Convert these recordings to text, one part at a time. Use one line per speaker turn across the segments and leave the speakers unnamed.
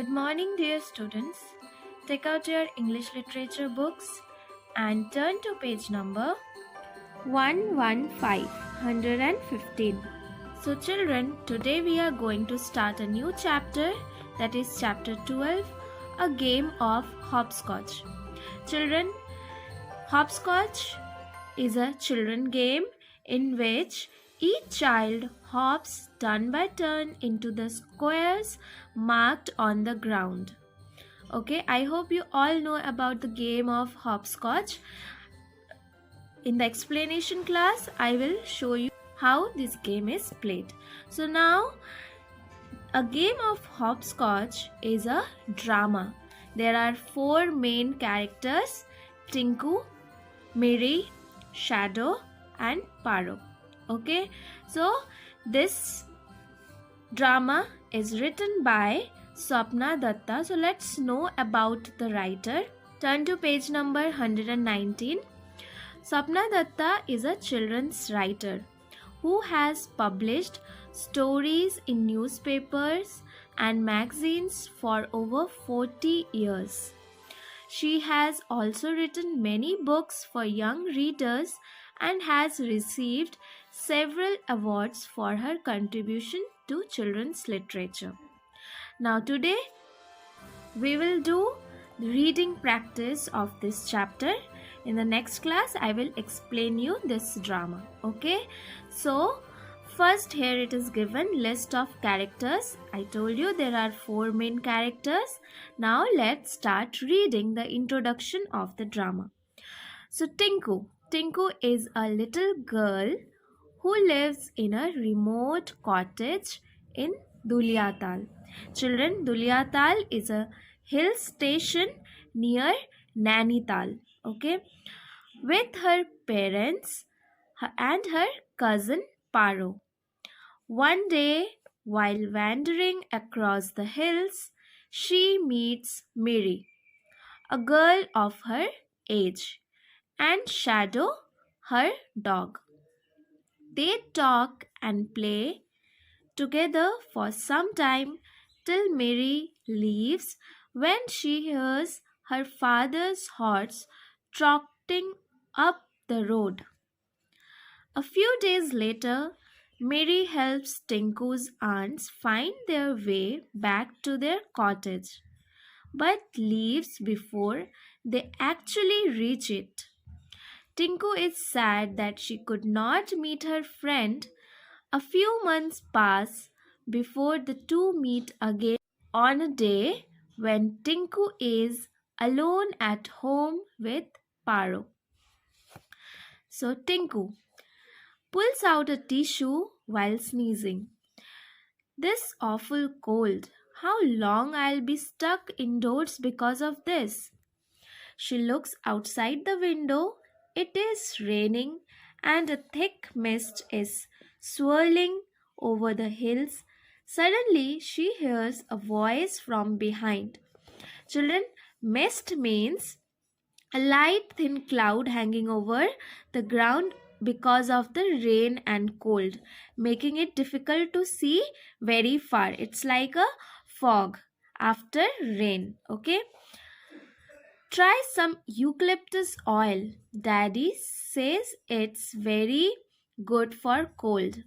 morning, dear students. Take out your English literature books and turn to page number 115. So, children, today we are going to start a new chapter, that is chapter 12, a game of hopscotch. Children, hopscotch is a children game in which each child hops turn by turn into the squares marked on the ground. Okay, I hope you all know about the game of hopscotch. In the explanation class, I will show you how this game is played. So now, a game of hopscotch is a drama. There are four main characters: Tinku, Miri, Shadow and Paro. Okay, so this drama is written by Swapna Datta. So let's know about the writer. Turn to page number 119. Swapna Datta is a children's writer who has published stories in newspapers and magazines for over 40 years. She has also written many books for young readers and has received several awards for her contribution to children's literature. Now today we will do the reading practice of this chapter. In the next class I will explain you this drama. Okay, so first here it is given list of characters. I told you there are four main characters. Now let's start reading the introduction of the drama. So Tinku is a little girl who lives in a remote cottage in Duliatal. Children, Duliatal is a hill station near Nainital. Okay, with her parents and her cousin Paro. One day, while wandering across the hills, she meets Miri, a girl of her age, and Shadow, her dog. They talk and play together for some time till Mary leaves when she hears her father's horse trotting up the road. A few days later, Mary helps Tinku's aunts find their way back to their cottage, but leaves before they actually reach it. Tinku is sad that she could not meet her friend. A few months pass before the two meet again on a day when Tinku is alone at home with Paro. So Tinku pulls out a tissue while sneezing. This awful cold. How long I'll be stuck indoors because of this? She looks outside the window. It is raining and a thick mist is swirling over the hills. Suddenly, she hears a voice from behind. Children, mist means a light thin cloud hanging over the ground because of the rain and cold, making it difficult to see very far. It's like a fog after rain. Okay. Try some eucalyptus oil. Daddy says it's very good for cold.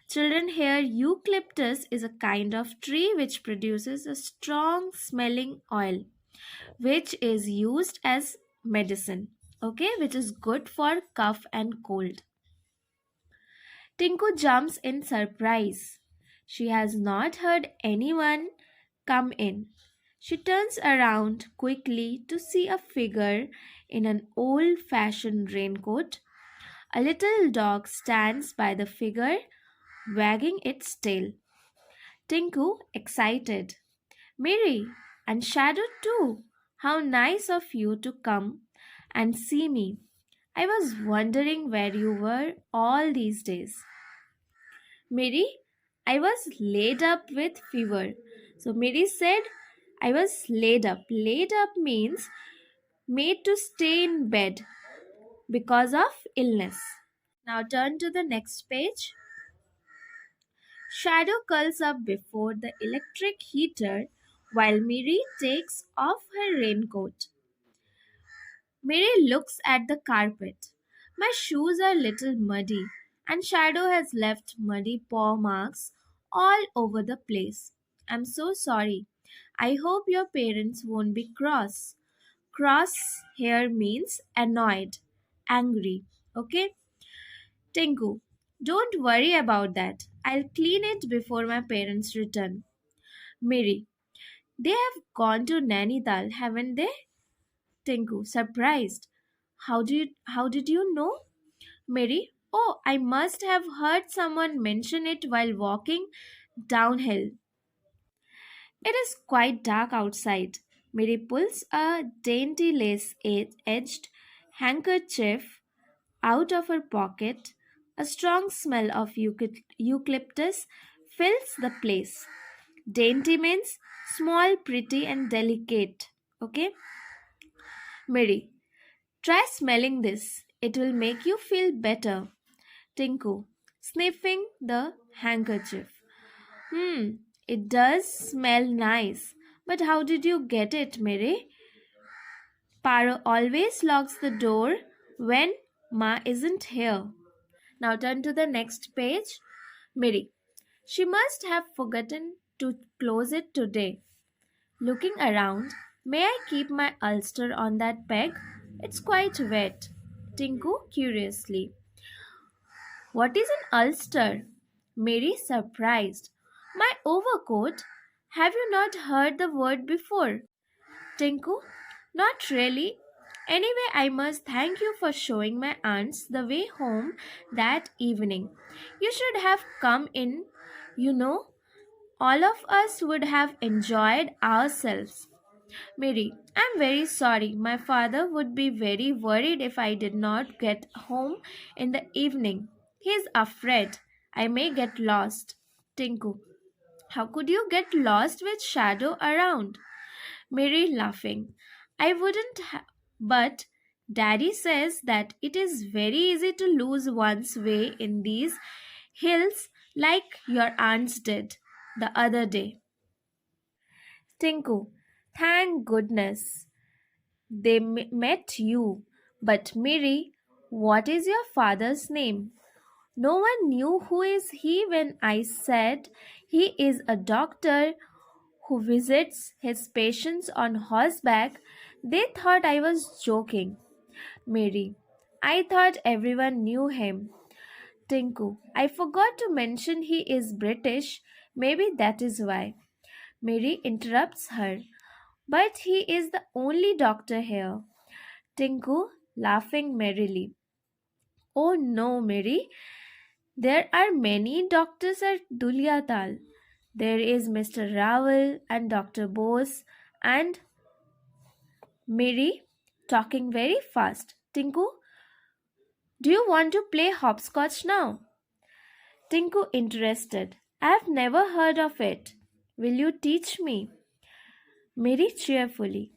Children, here eucalyptus is a kind of tree which produces a strong smelling oil which is used as medicine, okay, which is good for cough and cold. Tinku jumps in surprise. She has not heard anyone come in. She turns around quickly to see a figure in an old fashioned raincoat. A little dog stands by the figure, wagging its tail. Tinku, excited. Mary, and Shadow too. How nice of you to come and see me. I was wondering where you were all these days. Mary, I was laid up with fever. So Mary said, I was laid up. Laid up means made to stay in bed because of illness. Now turn to the next page. Shadow curls up before the electric heater while Miri takes off her raincoat. Miri looks at the carpet. My shoes are a little muddy, and Shadow has left muddy paw marks all over the place. I'm so sorry. I hope your parents won't be cross. Cross here means annoyed, angry. Okay? Tinku, don't worry about that. I'll clean it before my parents return. Miri, they have gone to Nainital, haven't they? Tinku, surprised. How did you know? Mary, oh, I must have heard someone mention it while walking downhill. It is quite dark outside. Mary pulls a dainty lace edged handkerchief out of her pocket. A strong smell of eucalyptus fills the place. Dainty means small, pretty, and delicate. Okay? Mary, try smelling this. It will make you feel better. Tinku, sniffing the handkerchief. It does smell nice. But how did you get it, Mary? Paro always locks the door when Ma isn't here. Now turn to the next page. Mary, she must have forgotten to close it today. Looking around, may I keep my ulster on that peg? It's quite wet. Tinku curiously. What is an ulster? Mary surprised. My overcoat? Have you not heard the word before? Tinku, not really. Anyway, I must thank you for showing my aunts the way home that evening. You should have come in. You know, all of us would have enjoyed ourselves. Mary, I'm very sorry. My father would be very worried if I did not get home in the evening. He is afraid I may get lost. Tinku, how could you get lost with Shadow around? Mary laughing. I wouldn't but Daddy says that it is very easy to lose one's way in these hills like your aunts did the other day. Tinku, thank goodness. They met you. But Mary, what is your father's name? No one knew who is he when I said he is a doctor who visits his patients on horseback. They thought I was joking. Mary, I thought everyone knew him. Tinku, I forgot to mention he is British. Maybe that is why. Mary interrupts her. But he is the only doctor here. Tinku, laughing merrily. Oh no, Mary. There are many doctors at Dulyatal. There is Mr. Raval and Dr. Bose and Mary talking very fast. Tinku, do you want to play hopscotch now? Tinku interested. I have never heard of it. Will you teach me? Mary cheerfully.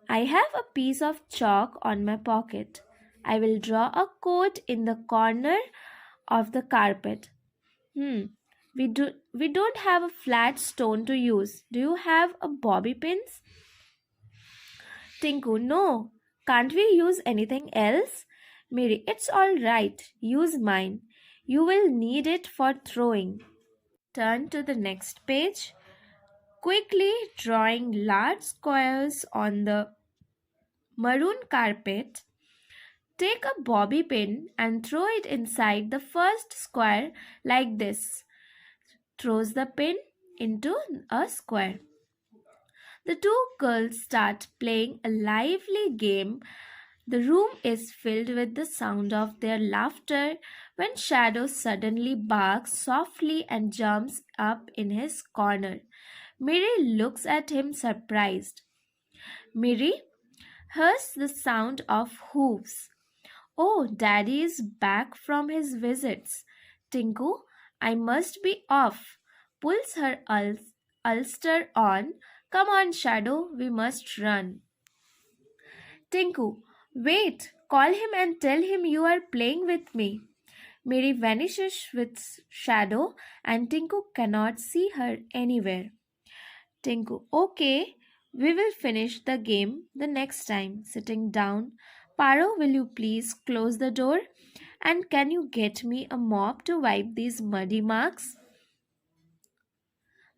I have a piece of chalk on my pocket. I will draw a quote in the corner of the carpet. We don't have a flat stone to use. Do you have a bobby pins? Tinku, no. Can't we use anything else? Mary, it's all right. Use mine. You will need it for throwing. Turn to the next page. Quickly drawing large squares on the maroon carpet, take a bobby pin and throw it inside the first square like this. Throws the pin into a square. The two girls start playing a lively game. The room is filled with the sound of their laughter when Shadow suddenly barks softly and jumps up in his corner. Mary looks at him surprised. Mary hears the sound of hoofs. Oh, Daddy is back from his visits. Tinku, I must be off. Pulls her ulster on. Come on, Shadow, we must run. Tinku, wait, call him and tell him you are playing with me. Mary vanishes with Shadow and Tinku cannot see her anywhere. Tinku, okay, we will finish the game the next time. Sitting down. Paro, will you please close the door? And can you get me a mop to wipe these muddy marks?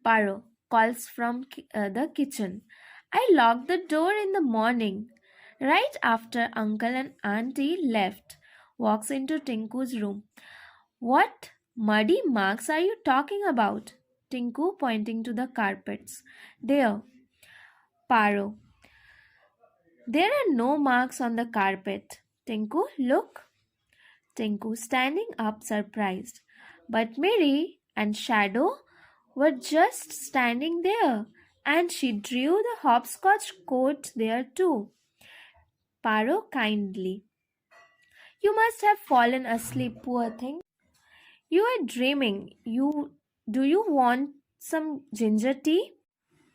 Paro calls from the kitchen. I locked the door in the morning, right after uncle and auntie left. Walks into Tinku's room. What muddy marks are you talking about? Tinku pointing to the carpets. There, Paro. There are no marks on the carpet. Tinku, look. Tinku standing up surprised. But Mary and Shadow were just standing there, and she drew the hopscotch coat there too. Paro kindly. You must have fallen asleep, poor thing. You are dreaming. Do you want some ginger tea?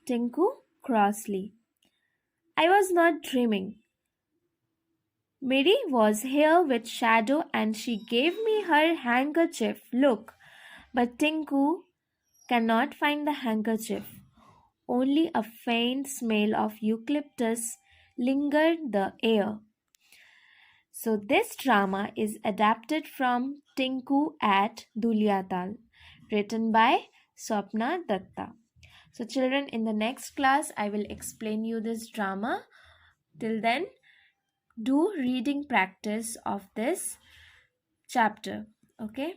Tinku crossly. I was not dreaming. Mary was here with Shadow and she gave me her handkerchief. Look, but Tinku cannot find the handkerchief. Only a faint smell of eucalyptus lingered the air. So this drama is adapted from Tinku at Dulyatal, written by Swapna Datta. So children, in the next class I will explain you this drama. Till then, do reading practice of this chapter. Okay.